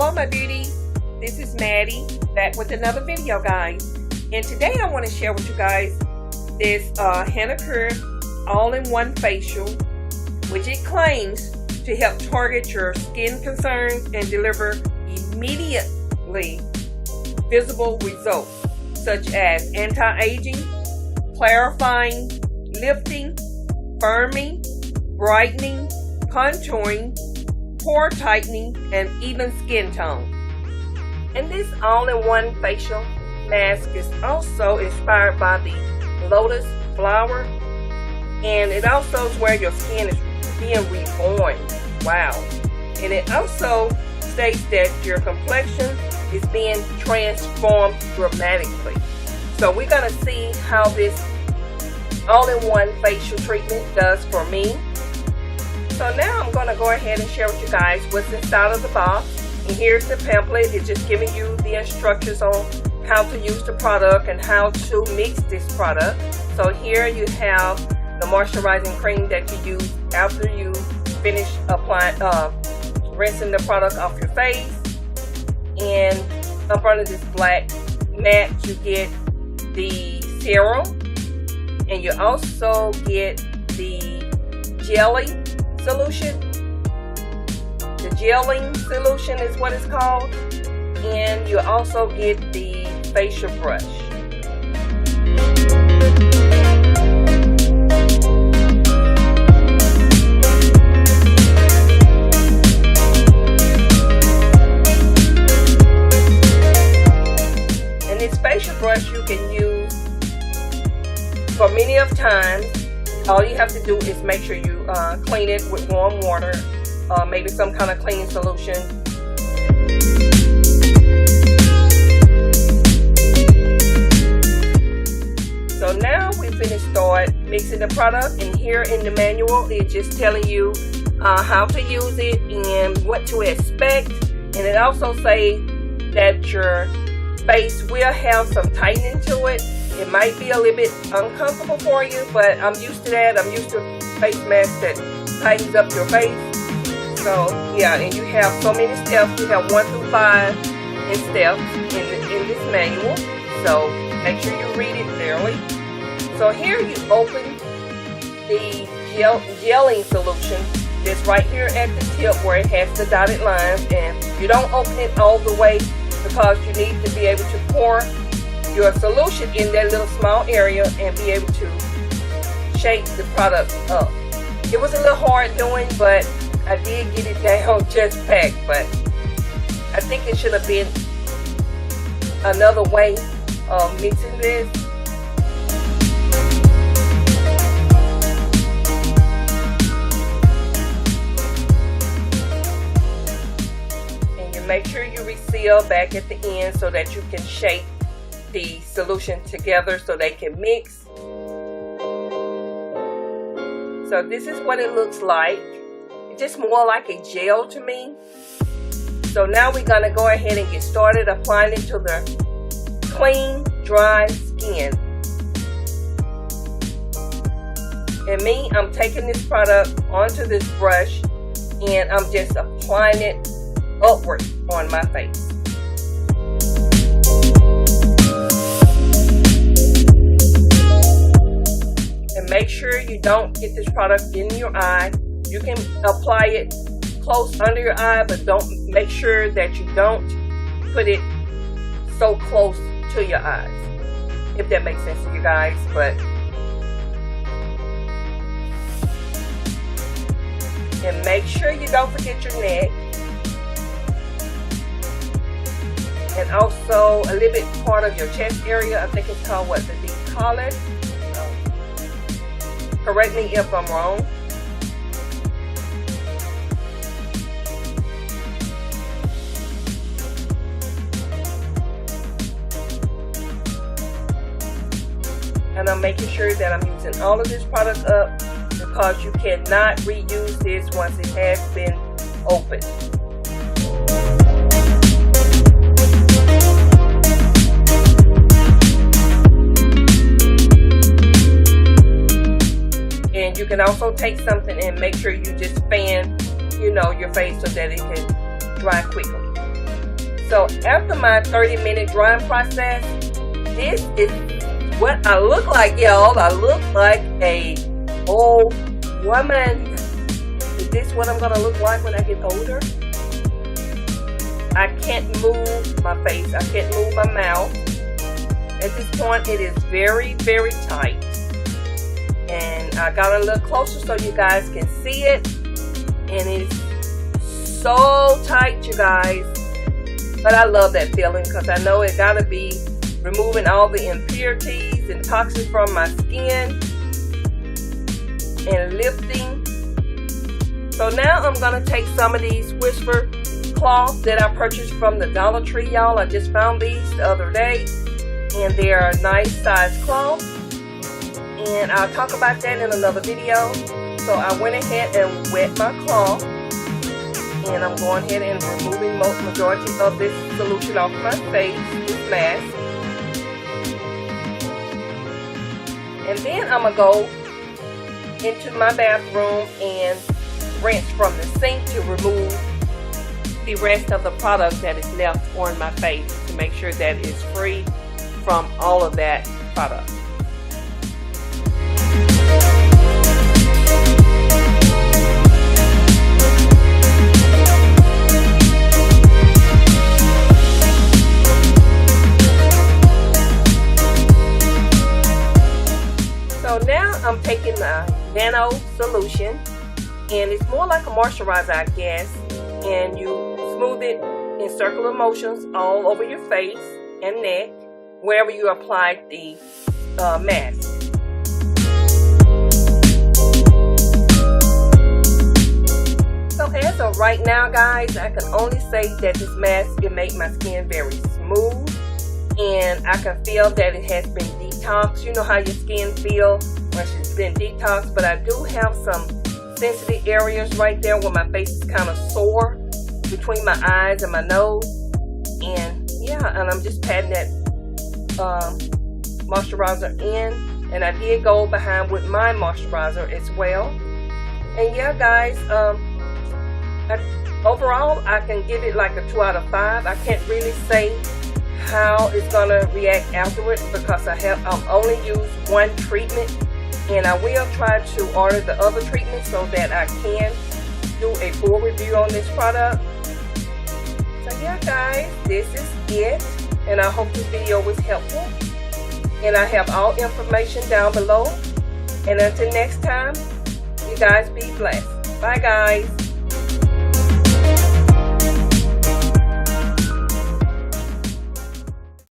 Hello my beauties, this is Mattie back with another video guys, and today I want to share with you guys this HANACURE all-in-one facial, which it claims to help target your skin concerns and deliver immediately visible results such as anti-aging, clarifying, lifting, firming, brightening, contouring, pore tightening, and even skin tone. And this all-in-one facial mask is also inspired by the lotus flower, and it also is where your skin is being reborn. Wow. And it also states that your complexion is being transformed dramatically. So we're going to see how this all-in-one facial treatment does for me. So now I'm going to go ahead and share with you guys what's inside of the box. And here's the pamphlet. It's just giving you the instructions on how to use the product and how to mix this product. So here you have the moisturizing cream that you use after you finish applying, rinsing the product off your face. And up under this black mat you get the serum, and you also get the jelly solution. The gelling solution is what it's called. And you also get the facial brush. And this facial brush you can use for many of times. All you have to do is make sure you clean it with warm water, maybe some kind of cleaning solution. So now we start mixing the product, and here in the manual it's just telling you how to use it and what to expect. And it also says that your face will have some tightening to it. It might be a little bit uncomfortable for you, but I'm used to that. I'm used to face masks that tightens up your face. So yeah, and you have so many steps. You have 1 through 5 in steps in this manual. So make sure you read it clearly. So here you open the gelling solution that's right here at the tip where it has the dotted lines, and you don't open it all the way because you need to be able to pour your solution in that little small area and be able to shake the product up. It was a little hard doing, but I did get it down just packed. But I think it should have been another way of mixing this. And you make sure you reseal back at the end so that you can shake the solution together so they can mix. So this is what it looks like. It's just more like a gel to me. So now we're going to go ahead and get started applying it to the clean, dry skin. And me, I'm taking this product onto this brush and I'm just applying it upward on my face. And make sure you don't get this product in your eye. You can apply it close under your eye, but make sure that you don't put it so close to your eyes, if that makes sense to you guys. But and make sure you don't forget your neck, and also a little bit part of your chest area. I think it's called what, the deep collar. Correct me if I'm wrong. And I'm making sure that I'm using all of this product up, because you cannot reuse this once it has been opened. And you can also take something and make sure you just fan, your face so that it can dry quickly. So after my 30-minute drying process, this is what I look like, y'all. I look like a old woman. Is this what I'm gonna look like when I get older? I can't move my face. I can't move my mouth. At this point, it is very, very tight. And I got a little closer so you guys can see it. And it's so tight, you guys. But I love that feeling because I know it gotta be removing all the impurities and toxins from my skin and lifting. So now I'm gonna take some of these Whisper cloths that I purchased from the Dollar Tree, y'all. I just found these the other day, and they are a nice size cloth. And I'll talk about that in another video. So I went ahead and wet my cloth. And I'm going ahead and removing most majority of this solution off my face, this mask. And then I'm going to go into my bathroom and rinse from the sink to remove the rest of the product that is left on my face to make sure that it's free from all of that product. So now I'm taking the nano solution, and it's more like a moisturizer, I guess, and you smooth it in circular motions all over your face and neck wherever you applied the mask. So as of right now, guys, I can only say that this mask can make my skin very smooth, and I can feel that it has been detoxed. You know how your skin feels when it's been detoxed, but I do have some sensitive areas right there where my face is kind of sore between my eyes and my nose. And yeah, and I'm just patting that moisturizer in, and I did go behind with my moisturizer as well. And yeah, guys, overall I can give it like a 2 out of 5. I can't really say how it's gonna react afterwards because I've only used one treatment, and I will try to order the other treatment so that I can do a full review on this product. So yeah, guys, this is it, and I hope this video was helpful, and I have all information down below. And until next time, you guys be blessed. Bye, guys.